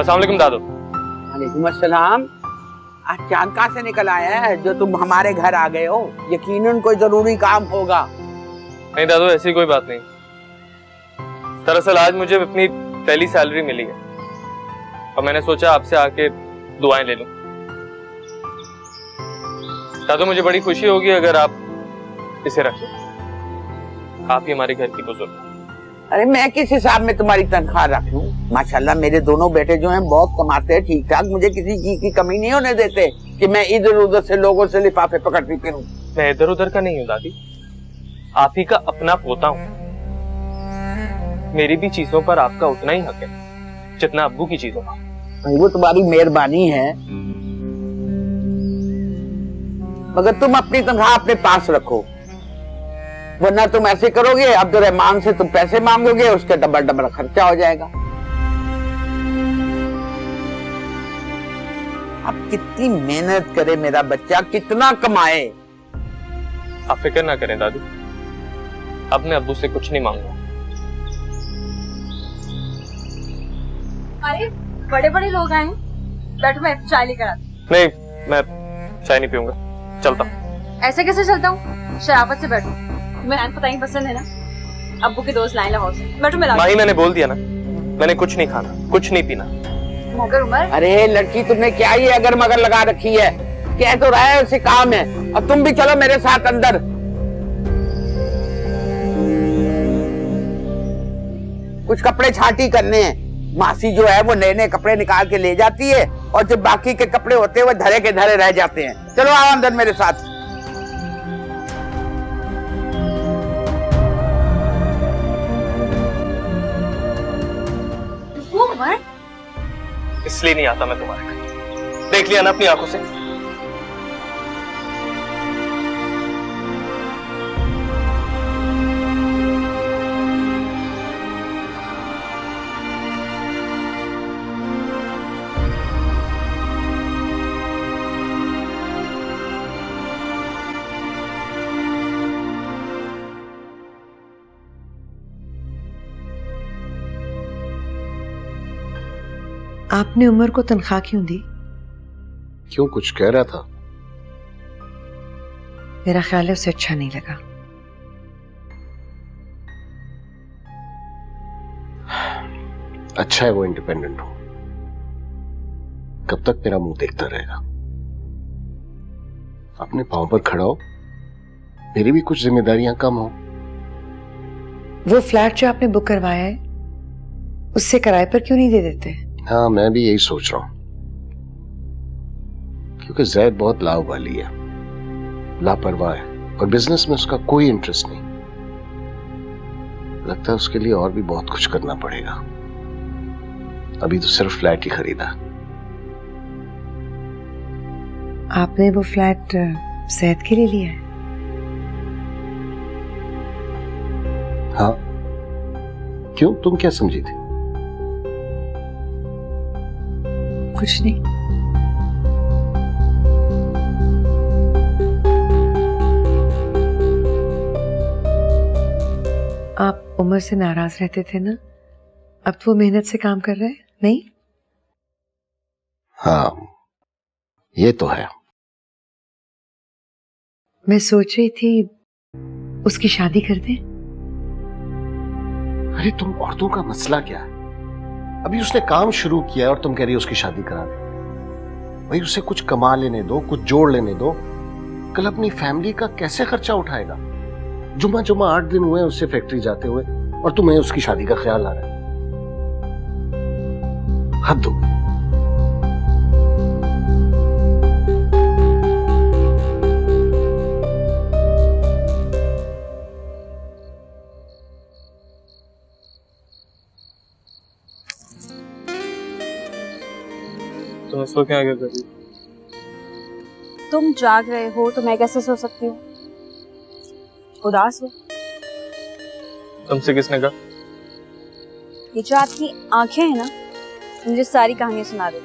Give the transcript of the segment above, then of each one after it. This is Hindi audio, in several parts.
अस्सलाम वालेकुम दादू। वालेकुम अस्सलाम। आज चांद कहाँ से निकल आया है जो तुम हमारे घर आ गए हो? यकीनन कोई जरूरी काम होगा। नहीं दादू, ऐसी कोई बात नहीं। दरअसल आज मुझे अपनी पहली सैलरी मिली है और मैंने सोचा आपसे आके दुआएं ले लूं। दादू मुझे बड़ी खुशी होगी अगर आप इसे रखें। आप ही हमारे घर की बुजुर्ग। अरे मैं किस हिसाब में तुम्हारी तनख्वाह रख लूं? माशाल्लाह मेरे दोनों बेटे जो हैं बहुत कमाते हैं ठीक ठाक, मुझे किसी चीज की कमी नहीं होने देते कि मैं इधर उधर से लोगों से लिफाफे पकड़ती फिरूं। मैं इधर उधर का नहीं हूँ दादी, आप ही का अपना पोता हूँ। मेरी भी चीजों पर आपका उतना ही हक है जितना अब्बू की चीजों का। भाई वो तुम्हारी मेहरबानी है, मगर तुम अपनी तनख्वाह अपने पास रखो, वरना तुम ऐसे करोगे अब्दुर्रहमान से तुम पैसे मांगोगे, उसके डबल डबल खर्चा हो जाएगा। अब कितनी मेहनत करे मेरा बच्चा, कितना कमाए। आप फिक्र ना करें दादी, अब मैं अब्बू से कुछ नहीं मांगूंगा। अरे बड़े बड़े लोग आए हैं, बैठो मैं चाय लेकर आती हूँ। नहीं, मैं चाय नहीं पीऊंगा, चलता हूँ। ऐसे कैसे चलता हूँ? शराफत से बैठो। तुम्हें नान पताई पसंद है ना? अब्बू के दोस्त लाए लाहौर से। बैठो मैं माही, मैंने बोल दिया ना, मैंने कुछ नहीं खाना, कुछ नहीं पीना। मगर उमर, अरे लड़की तुमने क्या ही अगर मगर लगा रखी है? कह तो रहा है उसे काम है, और तुम भी चलो मेरे साथ अंदर। कुछ कपड़े छांटी करने हैं। मासी जो है वो नए नए कपड़े निकाल के ले जाती है, और जो बाकी के कपड़े होते हैं वो धरे के धरे रह जाते हैं। चलो आओ अंदर मेरे साथ। उमर इसलिए नहीं आता मैं तुम्हारे घर, देख लिया ना अपनी आंखों से। आपने उमर को तनख्वाह क्यों दी? क्यों, कुछ कह रहा था? मेरा ख्याल है उसे अच्छा नहीं लगा। अच्छा है वो इंडिपेंडेंट हो, कब तक मेरा मुंह देखता रहेगा? अपने पांव पर खड़ा हो, मेरी भी कुछ जिम्मेदारियां कम हो। वो फ्लैट जो आपने बुक करवाया है उससे किराए पर क्यों नहीं दे देते? हाँ, मैं भी यही सोच रहा हूं, क्योंकि जैद बहुत लावाली है, लापरवाह है, और बिजनेस में उसका कोई इंटरेस्ट नहीं। लगता है उसके लिए और भी बहुत कुछ करना पड़ेगा। अभी तो सिर्फ फ्लैट ही खरीदा। आपने वो फ्लैट जैद के लिए लिया है? हाँ, क्यों, तुम क्या समझी थी? कुछ नहीं। आप उमर से नाराज रहते थे ना, अब तो वो मेहनत से काम कर रहे हैं, नहीं? हाँ, ये तो है। मैं सोच रही थी उसकी शादी कर दें। अरे तुम औरतों का मसला क्या है? अभी उसने काम शुरू किया है और तुम कह रही हो उसकी शादी करा दे। भाई उसे कुछ कमा लेने दो, कुछ जोड़ लेने दो। कल अपनी फैमिली का कैसे खर्चा उठाएगा? जुमा जुमा 8 दिन हुए उसे फैक्ट्री जाते हुए, और तुम्हें उसकी शादी का ख्याल आ रहा है। हद हो गई। तुम इस वक्त क्या कर रही हो? तुम जाग रहे हो तो मैं कैसे सो सकती हूँ? उदास हो? तुमसे किसने कहा? ये जो आपकी आंखें हैं ना, मुझे सारी कहानियां सुना दे।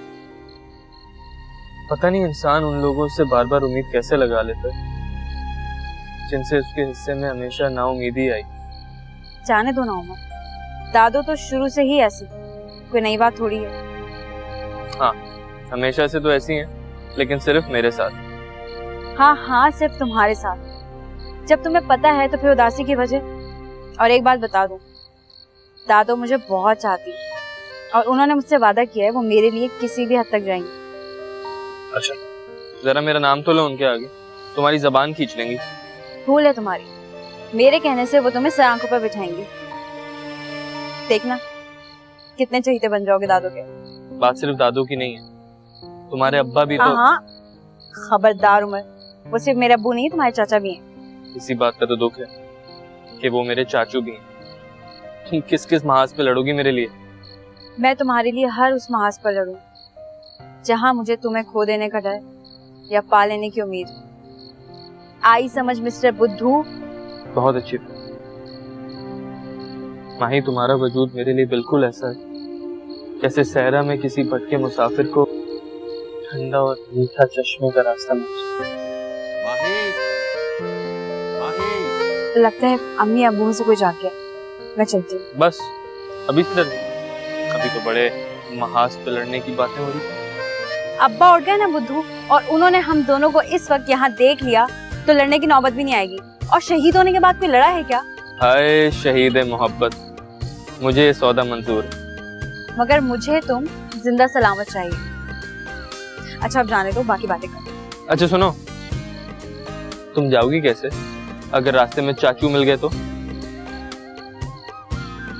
पता नहीं इंसान उन लोगों से बार बार उम्मीद कैसे लगा लेता है जिनसे उसके हिस्से में हमेशा नाउम्मीदी आई। जाने दो ना उमर, दादो तो शुरू से ही ऐसी, कोई नई बात थोड़ी है। हाँ, हमेशा से तो ऐसी हैं, लेकिन सिर्फ मेरे साथ। हाँ हाँ, सिर्फ तुम्हारे साथ। जब तुम्हें पता है तो फिर उदासी की वजह। और एक बात बता दूं, दादो मुझे बहुत चाहती है और उन्होंने मुझसे वादा किया है वो मेरे लिए किसी भी हद तक जाएंगे। अच्छा, जरा मेरा नाम तो लो उनके आगे, तुम्हारी जबान खींच लेंगी। भूल है तुम्हारी, मेरे कहने से वो तुम्हें सर आंखों पर बिठाएंगी। देखना कितने चहीते बन जाओगे दादो के। बात सिर्फ दादू की नहीं है, तुम्हारे अब्बा भी तो। हाँ, खबरदार उमर, वो सिर्फ मेरे अब्बू नहीं, तुम्हारे चाचा भी हैं। इसी बात का तो दुख है कि वो मेरे चाचू भी हैं। तुम किस किस महाज पे लड़ोगी मेरे लिए? मैं तुम्हारे लिए हर उस महाज पर लड़ूं जहां मुझे तुम्हें खो देने का डर या पा लेने की उम्मीद। आई समझ मिस्टर बुद्धू? बहुत अच्छी थी माही, तुम्हारा वजूद मेरे लिए बिल्कुल ऐसा है जैसे सहरा में किसी भटके मुसाफिर को ठंडा और मीठा चश्मे का रास्ता मिले। तो लगता है अम्मी अब्बू से कोई जाके, मैं चलती हूँ। बस अभी किधर? अभी तो बड़े महाज पे लड़ने की बातें हो रही। अब्बा उठ गए ना बुद्धू, और उन्होंने हम दोनों को इस वक्त यहाँ देख लिया तो लड़ने की नौबत भी नहीं आएगी। और शहीद होने के बाद कोई लड़ा है क्या? हाय शहीद मोहब्बत, मुझे ये सौदा मंजूर है। मगर मुझे तुम जिंदा सलामत चाहिए। अच्छा अब जाने दो, बाकी बातें करो। अच्छा सुनो, तुम जाओगी कैसे अगर रास्ते में चाचू मिल गए तो?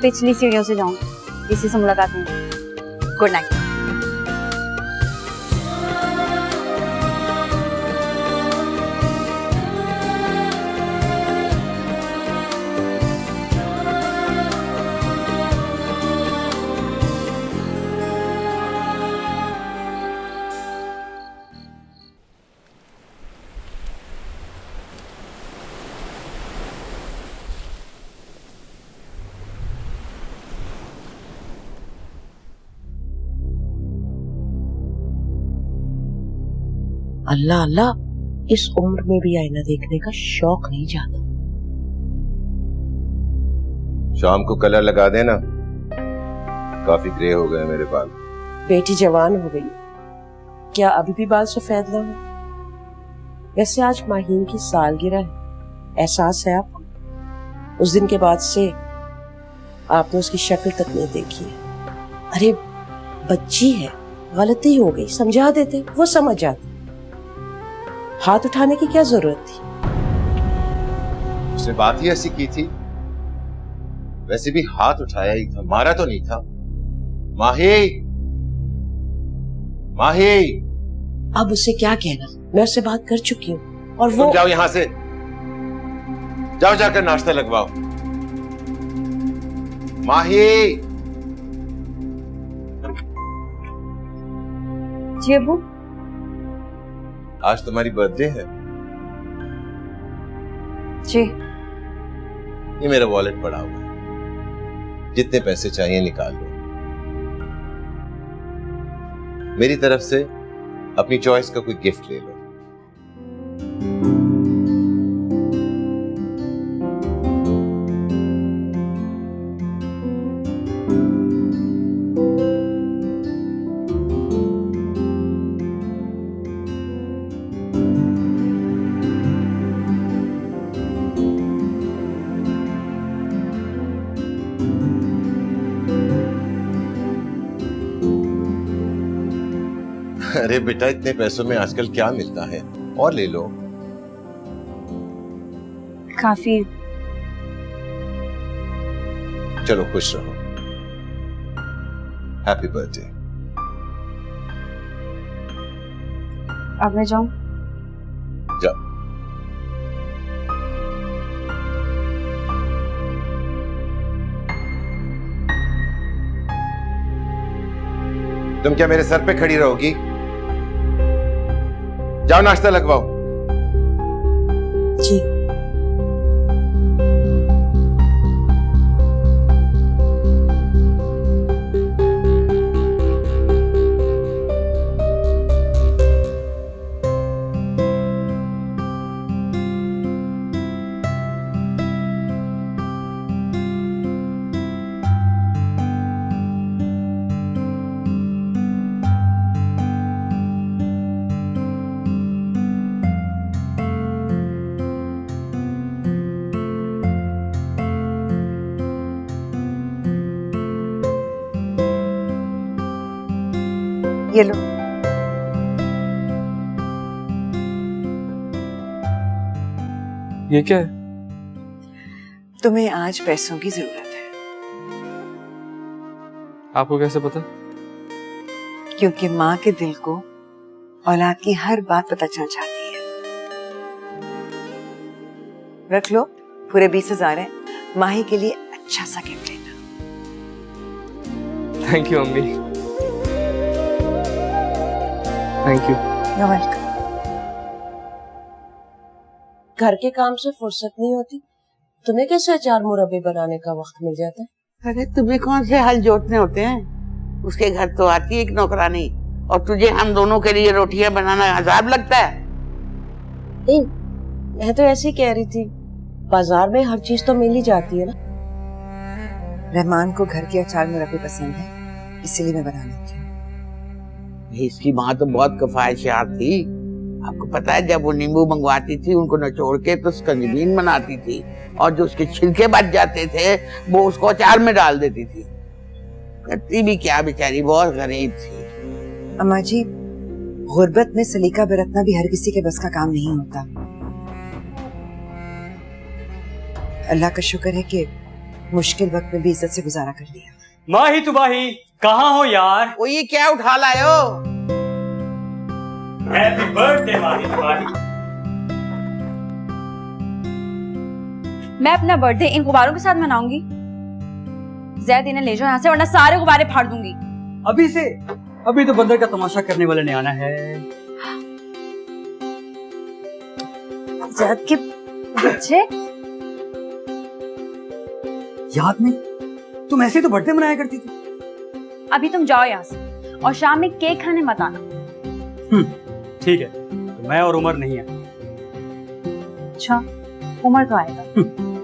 पिछली सीढ़ियों से जाऊंगी, इसी से मुलाकात नहीं। Good night. अल्लाह अल्लाह, इस उम्र में भी आईना देखने का शौक नहीं जाता। शाम को कलर लगा देना, काफी ग्रे हो गए मेरे बाल। बेटी जवान हो गई, क्या अभी भी बाल सफेद ना हो? वैसे आज माहीन की सालगिरह है, एहसास है आपको? उस दिन के बाद से आपने उसकी शक्ल तक नहीं देखी है। अरे बच्ची है, गलती हो गई, समझा देते, वो समझ जाती। हाथ उठाने की क्या जरूरत थी? उसने बात ही ऐसी की थी, वैसे भी हाथ उठाया ही था, मारा तो नहीं था। माही, माही। अब उसे क्या कहना, मैं उससे बात कर चुकी हूँ। और वो तुम जाओ यहां से, जाओ जाकर नाश्ता लगवाओ। माही। जी अब्बू। आज तुम्हारी बर्थडे है। जी। ये मेरा वॉलेट पड़ा हुआ है, जितने पैसे चाहिए निकाल लो। मेरी तरफ से अपनी चॉइस का कोई गिफ्ट ले लो। अरे बेटा, इतने पैसों में आजकल क्या मिलता है, और ले लो। काफी। चलो खुश रहो। Happy birthday. अब मैं जाऊं? जाओ। तुम क्या मेरे सर पे खड़ी रहोगी? जाओ नाश्ता लगवाओ। जी। ये लो। ये क्या है? तुम्हें आज पैसों की जरूरत है, आपको कैसे पता? क्योंकि माँ के दिल को औलाद की हर बात पता चल जाती है। रख लो, पूरे 20,000 है, माही के लिए अच्छा सा गिफ्ट लेना। थैंक यू अम्मी, थैंक यू। You're welcome। घर के काम से फुर्सत नहीं होती, तुम्हें कैसे अचार मुरब्बे बनाने का वक्त मिल जाता है? अरे तुम्हें कौन से हल जोतने होते हैं? उसके घर तो आती है एक नौकरानी, और तुझे हम दोनों के लिए रोटियां बनाना अजाब लगता है। नहीं, मैं तो ऐसे ही कह रही थी, बाजार में हर चीज तो मिल ही जाती है ना। रहमान को घर के अचार मुरब्बे पसंद है, इसीलिए मैं बना लेती हूँ। इसकी माँ तो बहुत कफायशार थी। आपको पता है, जब वो नींबू मंगवाती थी उनको निचोड़ के तो स्कंजबीन बनाती थी, और जो उसके छिलके बच जाते थे वो उसको अचार में डाल देती थी। करती भी क्या बेचारी, बहुत गरीब थी। अम्मा जी, गुर्बत में सलीका बरतना भी हर किसी के बस का काम नहीं होता। अल्लाह का शुक्र है कि मुश्किल वक्त में भी इज्जत से गुजारा कर लिया। माही तुबाही कहाँ हो यार? वो ये क्या उठा लाए हो? हैप्पी बर्थडे माही तुबाही। मैं अपना बर्थडे इन गुब्बारों के साथ मनाऊंगी? जैद, इन्हें ले जाओ यहाँ से, वरना सारे गुब्बारे फाड़ दूंगी। अभी से? अभी तो बंदर का तमाशा करने वाले ने आना है। जैद के बच्चे, याद नहीं? तुम ऐसे तो बर्थडे मनाया करती थी। अभी तुम जाओ यहाँ से, और शाम में केक खाने मत आना। ठीक है, तो मैं और उमर नहीं है। अच्छा, उमर तो आएगा।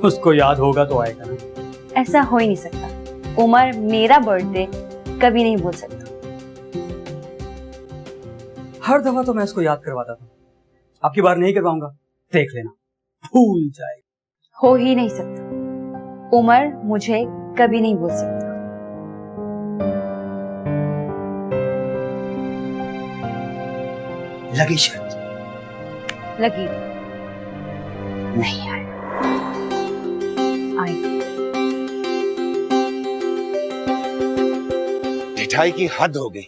उसको याद होगा तो आएगा ना। ऐसा हो ही नहीं सकता। उमर मेरा बर्थडे कभी नहीं भूल सकता। हर दफा तो मैं उसको याद करवाता था, आपकी बार नहीं करवाऊंगा, देख लेना, भूल जाए। हो ही नहीं सकता। उमर मुझे कभी नहीं भूल सकता। लगी शर्त? लगी नहीं आए। ढिठाई की हद हो गई।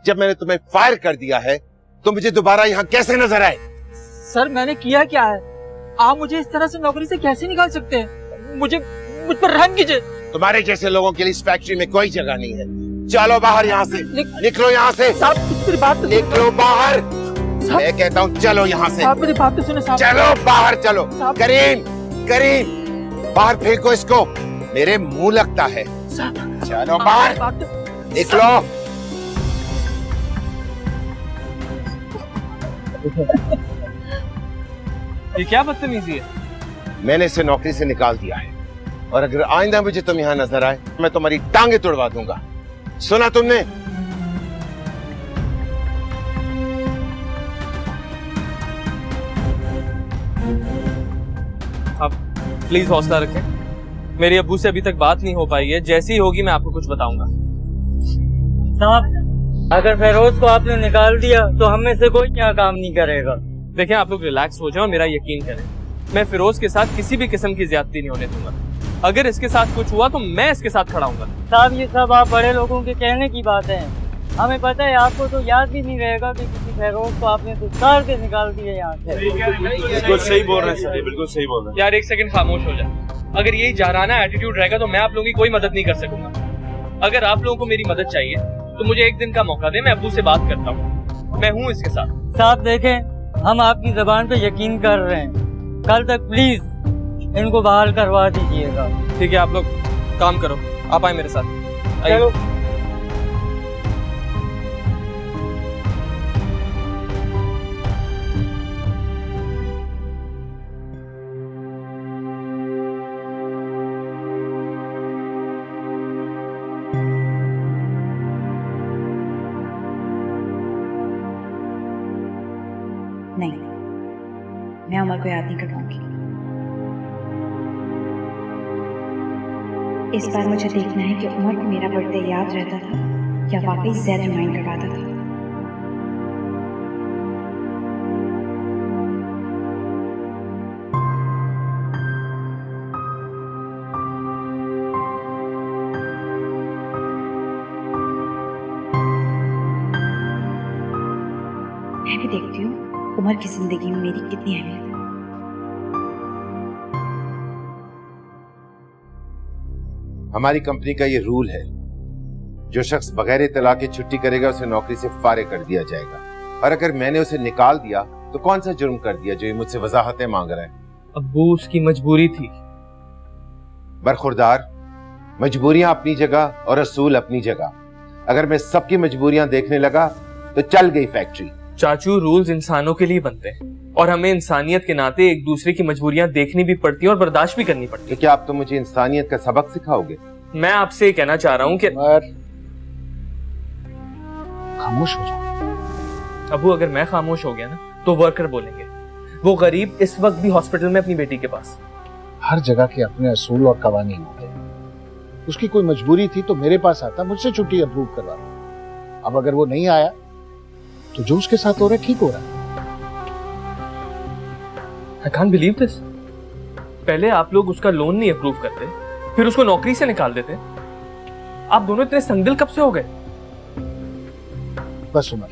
जब मैंने तुम्हें फायर कर दिया है तो मुझे दोबारा यहाँ कैसे नजर आए? सर, मैंने किया क्या है? आप मुझे इस तरह से नौकरी से कैसे निकाल सकते हैं? मुझ पर रहम कीजिए। तुम्हारे जैसे लोगों के लिए इस फैक्ट्री में कोई जगह नहीं है। चलो बाहर यहाँ से, निकलो यहाँ से। साहब, मेरी बात तो निकलो बाहर। मैं कहता हूँ चलो यहाँ से। साहब, मेरी बात तो सुनो साहब। चलो बाहर, चलो। करीम, करीम, बाहर फेंको इसको, मेरे मुंह लगता है। चलो बाहर, निकलो। ये क्या बदतमीजी है? मैंने इसे नौकरी से निकाल दिया है, और अगर आइंदा मुझे तुम यहाँ नजर आए मैं तुम्हारी टांगे तोड़वा दूंगा। सुना तुमने? आप प्लीज हौसला रखें। मेरी अब्बू से अभी तक बात नहीं हो पाई है, जैसी ही होगी मैं आपको कुछ बताऊंगा। साहब, अगर फेरोज को आपने निकाल दिया तो हम में से कोई क्या काम नहीं करेगा। देखें, आप लोग रिलैक्स हो जाओ, मेरा यकीन करें। मैं फिरोज के साथ किसी भी किस्म की ज्यादती नहीं होने दूंगा। अगर इसके साथ कुछ हुआ तो मैं इसके साथ खड़ा हूंगा। साहब, ये सब आप बड़े लोगों के कहने की बात है। हमें पता है आपको तो याद भी नहीं रहेगा कि किसी फेरोज को आपने दुष्कार के निकाल दिया यहाँ से। बिल्कुल सही बोल रहे हैं सर, बिल्कुल सही बोल रहे हैं। यार एक सेकंड खामोश हो जाए। अगर यही जाराना एटीट्यूड रहेगा तो मैं आप लोगों की कोई मदद नहीं कर सकूंगा। अगर आप लोगों को मेरी मदद चाहिए तो मुझे एक दिन का मौका दे, मैं अब्बू से बात करता हूँ। मैं हूँ इसके साथ। साहब देखें, हम आपकी जबान पे यकीन कर रहे हैं। कल तक प्लीज इनको बहाल करवा दीजिएगा। ठीक है, आप लोग काम करो, आप आए मेरे साथ। आइए। नहीं, मैं उमर को याद नहीं करवाऊंगी। इस बार मुझे देखना है कि उमर को मेरा बर्थडे याद रहता था या वाकई ज़्यादा रिमाइंड करवाता था। देखती हूँ उमर की जिंदगी में मेरी कितनी अहमियत है। हमारी कंपनी का ये रूल है, जो शख्स बगैर इत्तला के छुट्टी करेगा उसे नौकरी से फारिग कर दिया जाएगा। और अगर मैंने उसे निकाल दिया तो कौन सा जुर्म कर दिया जो ये मुझसे वजाहतें मांग रहा है? अब्बू उसकी मजबूरी थी। बरखुरदार, मजबूरियां अपनी जगह और असूल अपनी जगह। अगर मैं सबकी मजबूरियां देखने लगा तो चल गई फैक्ट्री। चाचू, रूल्स इंसानों के लिए बनते हैं और हमें इंसानियत के नाते एक दूसरे की मजबूरियां देखनी भी पड़ती हैं और बर्दाश्त भी करनी पड़ती है। तो क्या आप तो मुझे इंसानियत का सबक सिखाओगे? मैं आपसे कहना चाह रहा हूँ कि खामोश हो जाओ। अबू, अगर मैं खामोश हो गया ना तो वर्कर बोलेंगे। वो गरीब इस वक्त भी हॉस्पिटल में अपनी बेटी के पास। हर जगह के अपने असूल और कवानीन होते हैं। उसकी कोई मजबूरी थी तो मेरे पास आता, मुझसे छुट्टी अप्रूव करवाता। अब अगर वो नहीं आया तो जो उसके साथ हो रहा है ठीक हो रहा है। I can't believe this. पहले आप लोग उसका लोन नहीं अप्रूव करते, फिर उसको नौकरी से निकाल देते। आप दोनों इतने संगदिल कब से हो गए? बस उमर,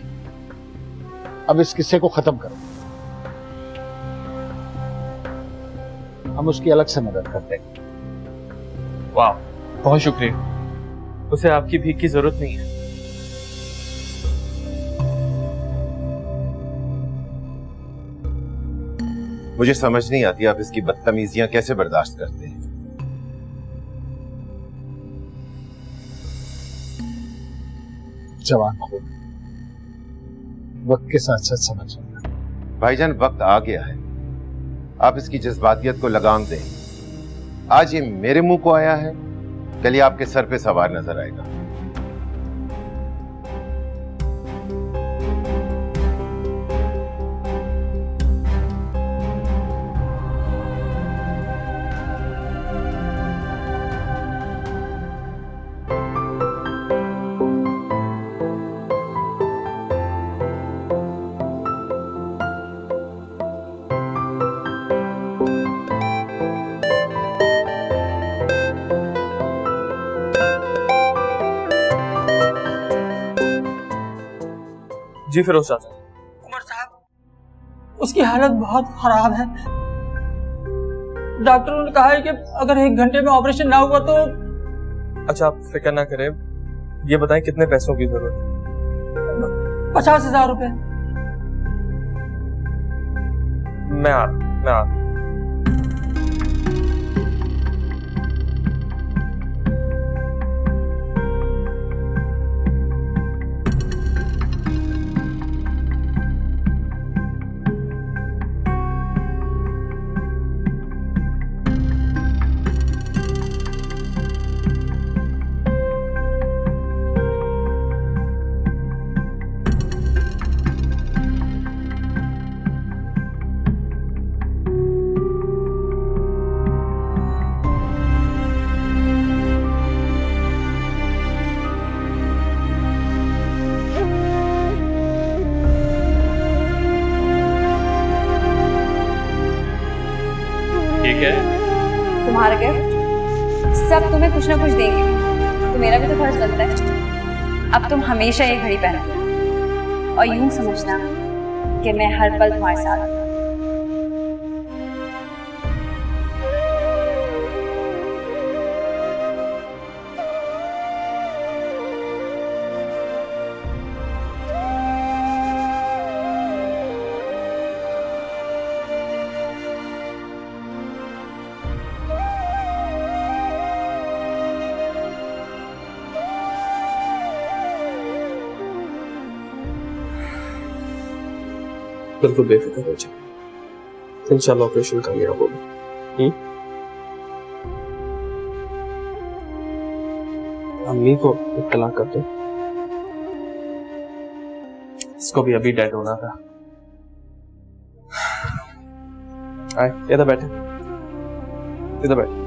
अब इस किस्से को खत्म करो। हम उसकी अलग से मदद करते हैं। वाह, बहुत शुक्रिया। उसे आपकी भीख की जरूरत नहीं है। मुझे समझ नहीं आती आप इसकी बदतमीजियां कैसे बर्दाश्त करते हैं। जवान खून, वक्त के साथ साथ समझ जाना। भाईजान, वक्त आ गया है, आप इसकी जज्बातियत को लगाम दें। आज ये मेरे मुंह को आया है, कल ये आपके सर पे सवार नजर आएगा। जी फिरोज चाचा। उमर साहब, उसकी हालत बहुत खराब है। डॉक्टरों ने कहा है कि अगर 1 घंटे में ऑपरेशन ना हुआ तो। अच्छा, आप फिक्र ना करें, ये बताएं कितने पैसों की जरूरत है? 50,000 रुपए। मैं आ तुम्हारा गिफ्ट, सब तुम्हें कुछ ना कुछ देंगे, तो मेरा भी तो फर्ज बनता है। अब तुम हमेशा ये घड़ी पहनना और यूं समझना कि मैं हर पल तुम्हारे साथ हूं। बिल्कुल बेफिक्र हो जाए, इंशाल्लाह ऑपरेशन कामयाब होगा। अम्मी को इत्तला कर दो, इसको भी अभी डेड होना था। आए, इधर बैठे, इधर बैठे।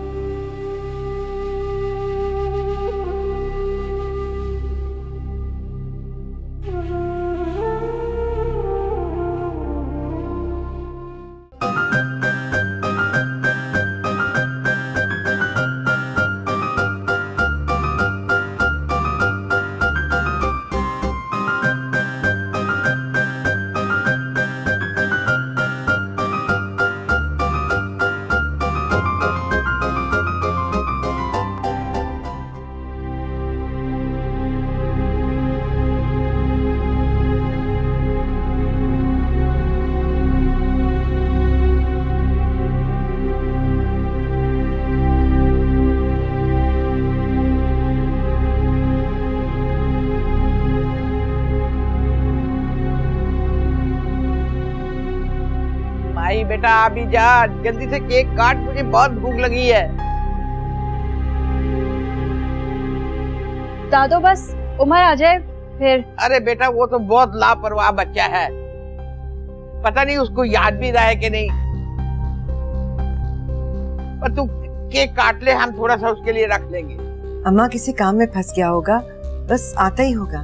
माही बेटा आ भी जा, जल्दी से केक काट, मुझे बहुत भूख लगी है। दादो बस उमर आ जाए फिर। अरे बेटा वो तो बहुत लापरवाह बच्चा है, पता नहीं उसको याद भी रहा है कि नहीं। पर तू केक काट ले, हम थोड़ा सा उसके लिए रख लेंगे। अम्मा किसी काम में फंस गया होगा, बस आता ही होगा।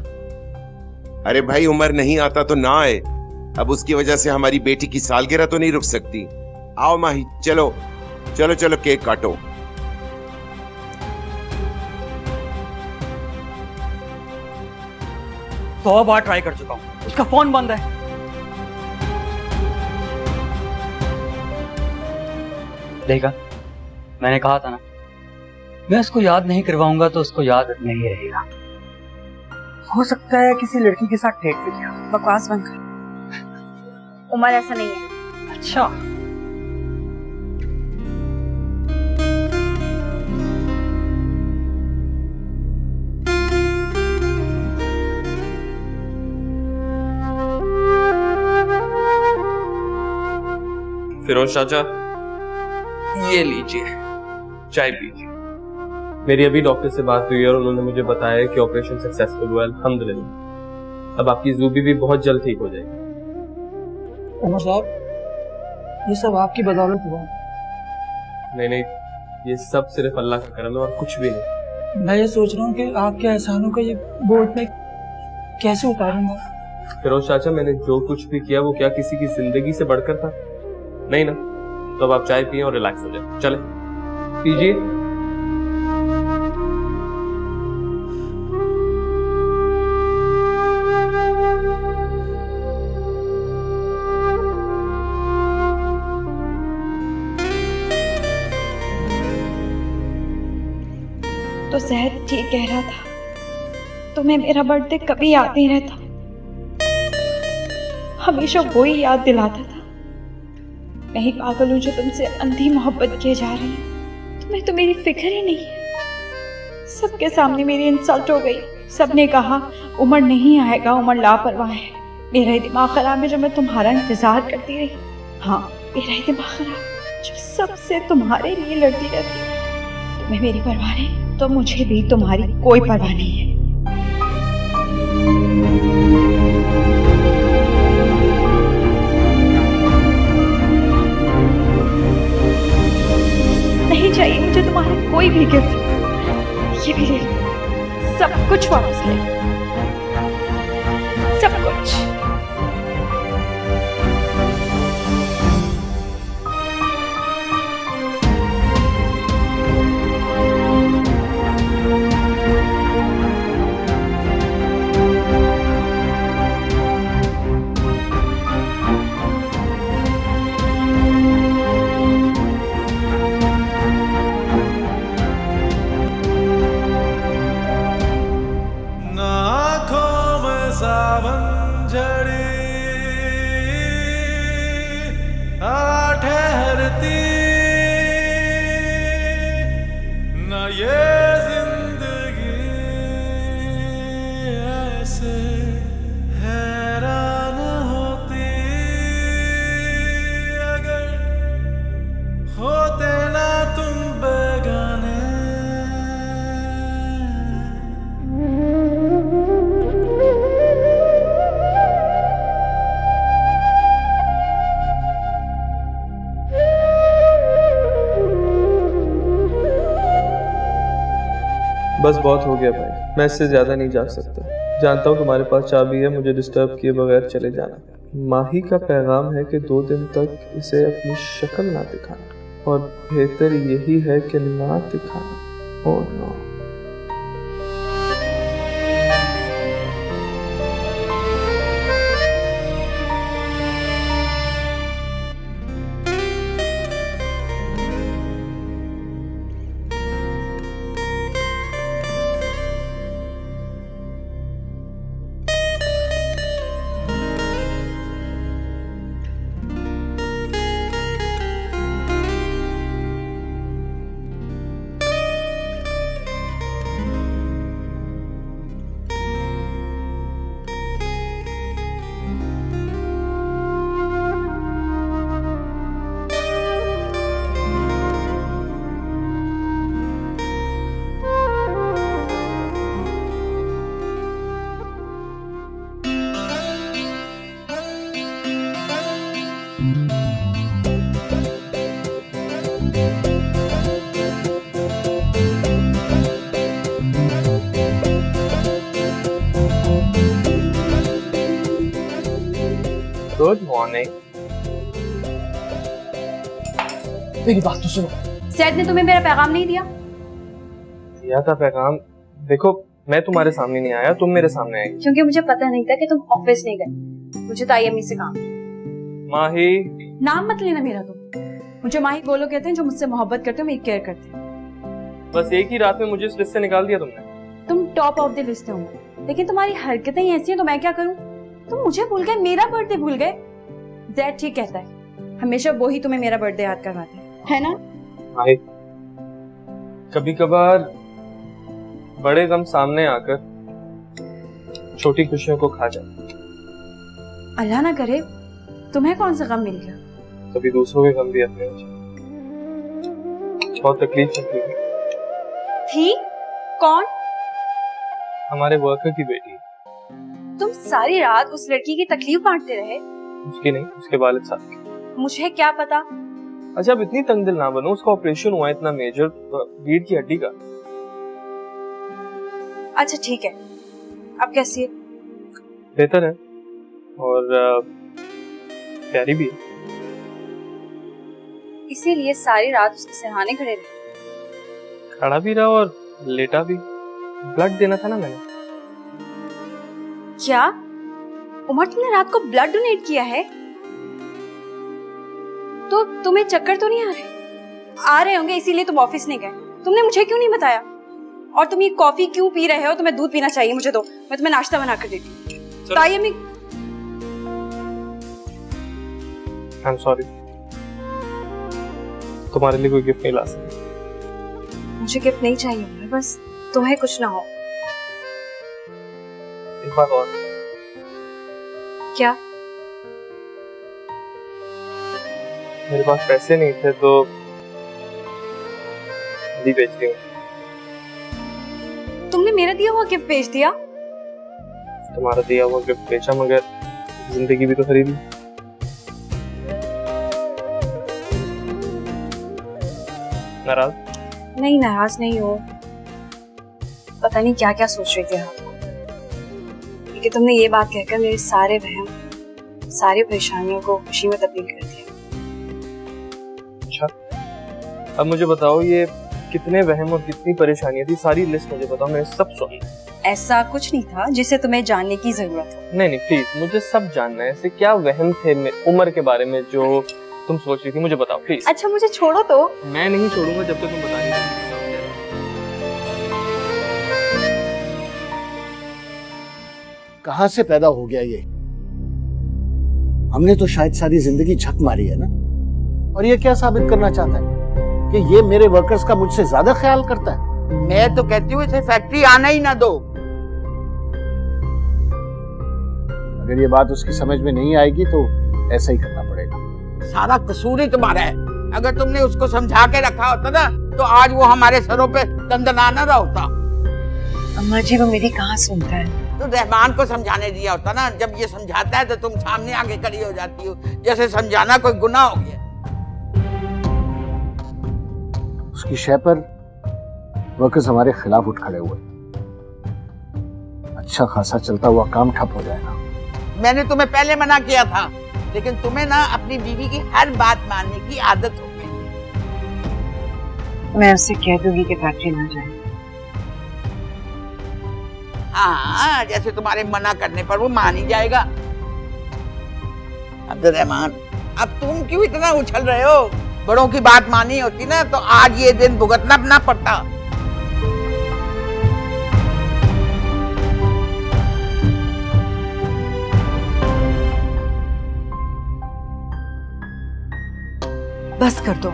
अरे भाई उमर नहीं आता तो ना आए, अब उसकी वजह से हमारी बेटी की सालगिरह तो नहीं रुक सकती। आओ माही, चलो चलो चलो केक काटो। तो 100 बार ट्राई कर चुका हूँ, उसका फोन बंद है। देखा, मैंने कहा था ना, मैं उसको याद नहीं करवाऊंगा तो उसको याद नहीं रहेगा। हो सकता है किसी लड़की के साथ डेट पे किया। बकवास बंद कर। उमर ऐसा नहीं है। अच्छा, फिरोज चाचा, ये लीजिए, चाय पीजिए। मेरी अभी डॉक्टर से बात हुई और उन्होंने मुझे बताया कि ऑपरेशन सक्सेसफुल हुआ, अल्हम्दुलिल्लाह। अब आपकी जूबी भी बहुत जल्द ठीक हो जाएगी। उमर साहब, ये सब आपकी बदौलत हुआ। नहीं नहीं, ये सब सिर्फ अल्लाह का करम है और कुछ भी नहीं। मैं ये सोच रहा हूँ कि आपके एहसानों का ये बोझ मैं कैसे उतारूंगा। फिरोज चाचा, मैंने जो कुछ भी किया वो क्या किसी की जिंदगी से बढ़कर था? नहीं ना, तो अब आप चाय पिए और रिलैक्स हो जाए। चले पीजिए। तो जहर ठीक कह रहा था, तुम्हें मेरा बर्थडे कभी याद नहीं रहता, हमेशा वो ही याद दिलाता था। मैं ही पागल हूँ जो तुमसे अंधी मोहब्बत किए जा रही है। तुम्हें तो मेरी फिक्र ही नहीं है। सबके सामने मेरी इंसल्ट हो गई, सबने कहा उमर नहीं आएगा, उमर लापरवाह है। मेरा ही दिमाग खराब है जो मैं तुम्हारा इंतजार करती रही। हाँ, मेरा ही दिमाग खराब जो सबसे तुम्हारे लिए लड़ती रहती। तुम्हें मेरी परवाह नहीं तो मुझे भी तुम्हारी कोई परवाह नहीं है। नहीं चाहिए मुझे तुम्हारा कोई भी गिफ्ट। ये भी ले लो, सब कुछ वापस ले, सब कुछ। बस बहुत हो गया भाई, मैं इससे ज्यादा नहीं जा सकता। जानता हूँ तुम्हारे पास चाबी है, मुझे डिस्टर्ब किए बगैर चले जाना। माही का पैगाम है कि 2 दिन तक इसे अपनी शक्ल ना दिखाना, और बेहतर यही है कि ना दिखाना। Oh no. Good morning. मेरी बात तो सुनो। सैयद ने तुम्हें मेरा पैगाम नहीं दिया? दिया था पैगाम। देखो मैं तुम्हारे सामने नहीं आया, तुम मेरे सामने आई। क्योंकि मुझे पता नहीं था कि तुम ऑफिस नहीं गए। मुझे तो आईएमई से काम। माही। नाम मत लेना मेरा तुम। मुझे माही वो लोग कहते हैं जो मुझसे मोहब्बत करते हैं, मेरी केयर करते हैं। बस एक ही रात में मुझे इस लिस्ट से निकाल दिया तुमने। तुम टॉप ऑफ द लिस्ट हो, लेकिन तुम्हारी हरकतें ही ऐसी हैं तो मैं क्या करूं? तुम मुझे भूल गए, मेरा बर्थडे भूल गए। जैद ठीक कहता है, हमेशा वो ही तुम्हें मेरा बर्थडे याद करवाते है ना? माही, कभी कभार बड़े गम सामने आकर छोटी खुशियों को खा जाए। अल्लाह ना करे तुम्हें कौन सा गम मिल गया। कभी दूसरों के गम भी अपने हो जाए। बहुत तकलीफ थी। कौन? हमारे वर्कर की बेटी। तुम सारी रात उस लड़की की तकलीफ बांटते रहे? उसकी नहीं, उसके वालिद साहब की। मुझे क्या पता। अच्छा अब इतनी तंग दिल ना बनो, उसका ऑपरेशन हुआ है इतना मेजर, रीढ़ की हड्डी का। अच्छा ठीक है, अब कैसी है? बेहतर है और प्यारी भी है। इसीलिए सारी रात उसके सिरहाने खड़े रहे? खड़ा भी रहा और लेटा भी। ब्लड देना था ना मैंने। क्या उमर, तुमने रात को ब्लड डोनेट किया है? तो तुम्हें चक्कर तो नहीं आ रहे? आ रहे होंगे इसीलिए तुम ऑफिस नहीं गए। तुमने मुझे क्यों नहीं बताया? और तुम ये कॉफी क्यों पी रहे हो? तुम्हें दूध पीना चाहिए, मुझे दो, मैं तुम्हें नाश्ता बना कर देती हूँ। आई एम सॉरी, तुम्हारे लिए कोई गिफ्ट नहीं ला सकती। मुझे गिफ्ट नहीं चाहिए, बस तुम्हें कुछ ना हो। एक बात और। क्या? मेरे पास पैसे नहीं थे तो दी बेच दी। तुमने मेरा दिया हुआ गिफ्ट बेच दिया? तुम्हारा दिया हुआ गिफ्ट बेचा, मगर जिंदगी भी तो खरीदी। नाराज? नहीं, नाराज नहीं हो। पता नहीं क्या क्या सोच रही थी आप, क्योंकि तुमने ये बात कहकर मेरे सारे वहम, सारी परेशानियों को खुशी में तब्दील कर दिया। अच्छा अब मुझे बताओ, ये कितने वहम और कितनी परेशानियां थी, सारी लिस्ट मुझे बताओ, मैंने सब सुन। ऐसा कुछ नहीं था जिसे तुम्हें जानने की जरूरत हो। नहीं प्लीज, मुझे सब जानना है। ऐसे क्या वहम थे उम्र के बारे में जो तुम सोच रही थी, मुझे बताओ प्लीज। अच्छा मुझे छोड़ो तो। मैं नहीं छोड़ूंगा जब तक तुम बता नहीं दोगी। कहां से पैदा हो गया ये? हमने तो शायद सारी जिंदगी झक मारी है ना। और ये क्या साबित करना चाहता है कि ये मेरे वर्कर्स का मुझसे ज्यादा ख्याल करता है? मैं तो कहती हूँ इसे फैक्ट्री आना ही ना दो। अगर ये बात उसकी समझ में नहीं आएगी तो ऐसा ही करना पड़ेगा। सारा कसूर ही तुम्हारा है। अगर तुमने उसको समझा के रखा होता ना तो आज वो हमारे सरों पे दंदनाना रहा होता। अम्मा जी वो मेरी कहाँ सुनता है? तो रहमान को समझाने दिया होता ना। जब ये समझाता है तो तुम सामने आके खड़ी हो जाती हो, जैसे समझाना कोई गुनाह हो गया। उसकी शय पर वर्कर्स हमारे खिलाफ उठ खड़े हुए। अच्छा खासा चलता हुआ काम ठप हो जाएगा। मैंने तुम्हें पहले मना किया था, लेकिन तुम्हें ना अपनी बीवी की हर बात मानने की आदत हो गई। मैं उससे कह दूंगी कि फैक्ट्री ना जाए। हाँ, जैसे तुम्हारे मना करने पर वो मान ही जाएगा। अब्दुल रहमान, अब तुम क्यों इतना उछल रहे हो? बड़ों की बात मानी होती ना तो आज ये दिन भुगतना ना पड़ता। बस कर दो,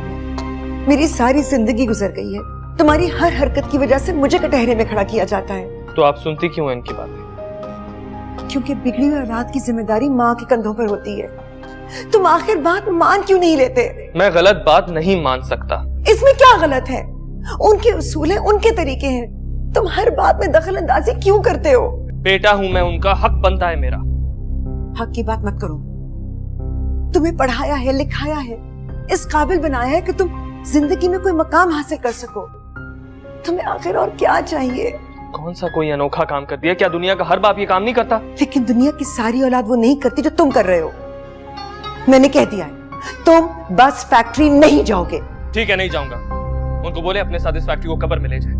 मेरी सारी जिंदगी गुजर गई है। तुम्हारी हर हरकत की वजह से मुझे कटहरे में खड़ा किया जाता है। तो आप सुनती क्यों हैं इनकी बातें? क्योंकि बिगड़ी हुई औलाद की जिम्मेदारी माँ के कंधों पर होती है। तुम आखिर बात मान क्यों नहीं लेते? मैं गलत बात नहीं मान सकता। इसमें क्या गलत है? उनके उसूल हैं, उनके तरीके हैं। तुम हर बात में दखल अंदाजी क्यों करते हो? बेटा हूं मैं, उनका हक बनता है मेरा। हक की बात मत करो। तुम्हें पढ़ाया है, लिखाया है, इस काबिल बनाया है कि तुम जिंदगी में कोई मकाम हासिल कर सको। तुम्हें आखिर और क्या चाहिए? कौन सा कोई अनोखा काम कर दिया? क्या दुनिया का हर बाप ये काम नहीं करता? लेकिन दुनिया की सारी औलाद वो नहीं करती जो तुम कर रहे हो। मैंने कह दिया है तुम बस फैक्ट्री नहीं जाओगे। ठीक है, नहीं जाऊंगा। उनको बोले अपने साथ इस फैक्ट्री को कब्र में ले जाए।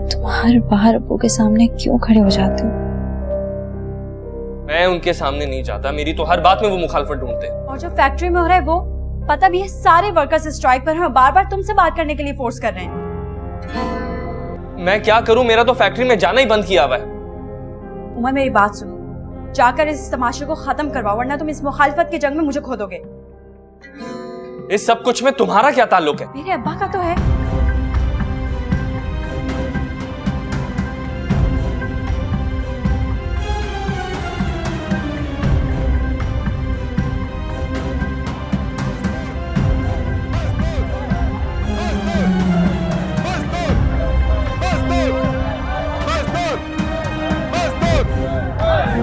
तुम हर बार अब्बू के सामने क्यों खड़े हो जाते हो? मैं उनके सामने नहीं जाता, मेरी तो हर बात में वो मुखालफत ढूंढते हैं। और जो फैक्ट्री में हो रहा है वो पता भी है, सारे वर्कर्स स्ट्राइक पर हैं और बार बार तुमसे बात करने के लिए फोर्स कर रहे हैं। मैं क्या करूं, मेरा तो फैक्ट्री में जाना ही बंद किया हुआ है। उमर मेरी बात सुनो, जाकर इस तमाशे को खत्म करवाओ वरना तुम इस मुखालफत की जंग में मुझे खो दोगे। इस सब कुछ में तुम्हारा क्या ताल्लुक है? मेरे अब्बा का तो है।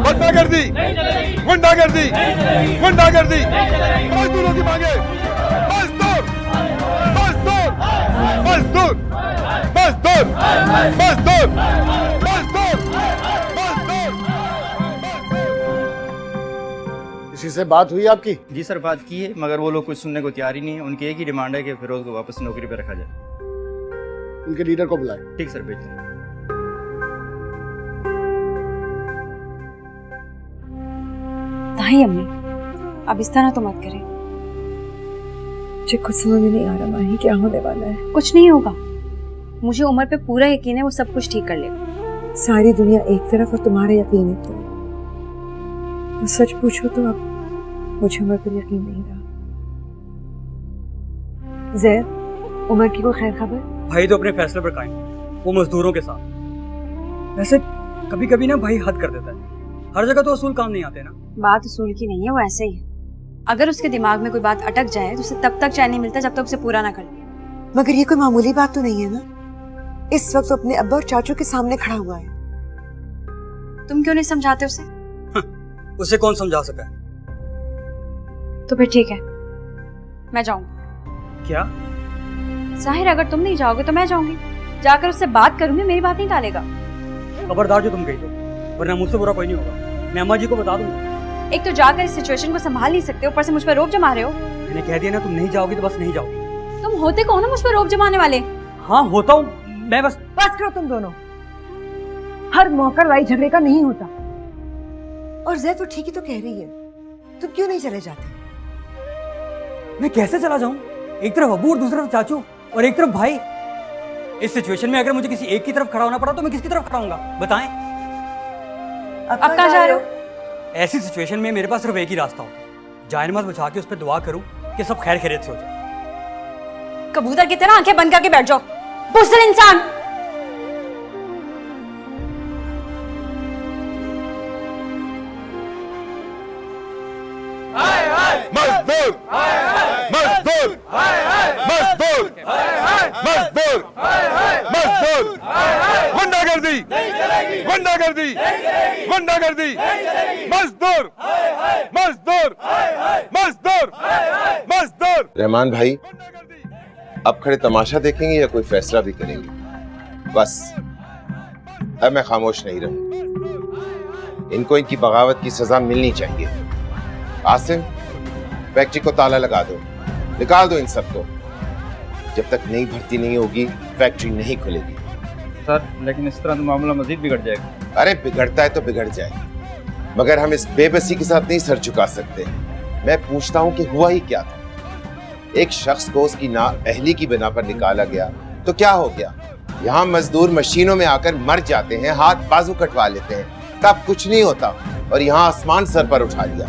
गुंडागर्दी, गुंडागर्दी, गुंडागर्दी, मजदूरों की मांगे, मजदूर, मजदूर, मजदूर, मजदूर, मजदूर, मजदूर, मजदूर। किसी से बात हुई आपकी? जी सर, बात की है मगर वो लोग कुछ सुनने को तैयार ही नहीं है। उनकी एक ही डिमांड है कि फिरोज को वापस नौकरी पर रखा जाए। उनके लीडर को बुलाए। ठीक सर, भेज दें। नहीं अम्मी, अब इस तरह तो मत करें। मुझे कुछ समझ में नहीं आ रहा माही, क्या होने वाला है। कुछ नहीं होगा, मुझे उमर पे पूरा यकीन है, वो सब कुछ ठीक कर लेगा। सारी दुनिया एक तरफ और तुम्हारा यकीन एक तरफ। तो सच पूछो तो अब मुझे उमर पर यकीन नहीं रहा। जैद, उमर की कोई खैर खबर? भाई तो अपने फैसले पर कायम, वो मजदूरों के साथ। वैसे कभी कभी ना भाई हद कर देता है, हर जगह तो असूल काम नहीं आते ना। बात उसूल की नहीं है, वो ऐसे ही है। अगर उसके दिमाग में कोई बात अटक जाए तो उसे तब तक चैन नहीं मिलता जब तक उसे पूरा ना कर ले। मगर ये कोई मामूली बात तो नहीं है ना। इस वक्त वो अपने अब्बा और चाचू के सामने खड़ा हुआ है। तुम क्यों नहीं समझाते उसे? उसे कौन समझा सका है? तो फिर ठीक है, मैं जाऊंगी। क्या? जाहिर, अगर तुम नहीं जाओगे तो मैं जाऊंगी, जाकर उससे बात करूंगी, मेरी बात नहीं टालेगा। खबरदार जो तुम गई तो, वरना मुझसे बुरा कोई नहीं होगा। मैं अम्मा जी को बता दूंगा। एक तो जाकर इस सिचुएशन को संभाल नहीं सकते, ऊपर से मुझ पर रोब जमा रहे हो। मैंने कह दिया ना, तुम नहीं जाओगी तो बस नहीं जाओगी। तुम होते कौन हो मुझ पर रोब जमाने वाले? हाँ होता हूँ मैं, बस करो तुम दोनों। हर मौका लड़ाई झगड़े का नहीं होता। और जैद तो ठीक ही तो कह रही है, तुम क्यों नहीं चले जाते? मैं कैसे चला जाऊं? एक तरफ अबू और दूसरी तरफ चाचू और एक तरफ भाई। इस सिचुएशन में अगर मुझे किसी एक की तरफ खड़ा होना पड़ा तो मैं किसकी तरफ खड़ा होऊंगा, बताएं? अब कहाँ जा रहे हो? ऐसी सिचुएशन में मेरे पास सिर्फ एक ही रास्ता होता, जायनमाज बिछा के उस पर दुआ करूं कि सब खैर खैरियत से हो जाए। कबूतर की तरह आंखें बंद करके बैठ जाओ, बुज़दिल इंसान। मजदूर, मजदूर, मजदूर, मजदूर, मजदूर, गुंडागर्दी, गुंडागर्दी, गुंडागर्दी, मजदूर, मजदूर, मजदूर, मजदूर। रहमान भाई, अब खड़े तमाशा देखेंगे या कोई फैसला भी करेंगे? बस अब मैं खामोश नहीं रहूं। इनको इनकी बगावत की सजा मिलनी चाहिए। आसिम, फैक्ट्री को ताला लगा दो, निकाल दो इन सबको। जब तक नई भर्ती नहीं होगी फैक्ट्री नहीं खुलेगी। सर लेकिन इस तरह तो मामला मजीद बिगड़ जाएगा। अरे बिगड़ता है तो बिगड़ जाए, मगर हम इस बेबसी के साथ नहीं सर झुका सकते। मैं पूछता हूँ कि हुआ ही क्या था? एक शख्स को उसकी नाअहली की बिना पर निकाला गया तो क्या हो गया? यहाँ मजदूर मशीनों में आकर मर जाते हैं, हाथ बाजू कटवा लेते हैं, तब कुछ नहीं होता, और यहाँ आसमान सर पर उठा लिया।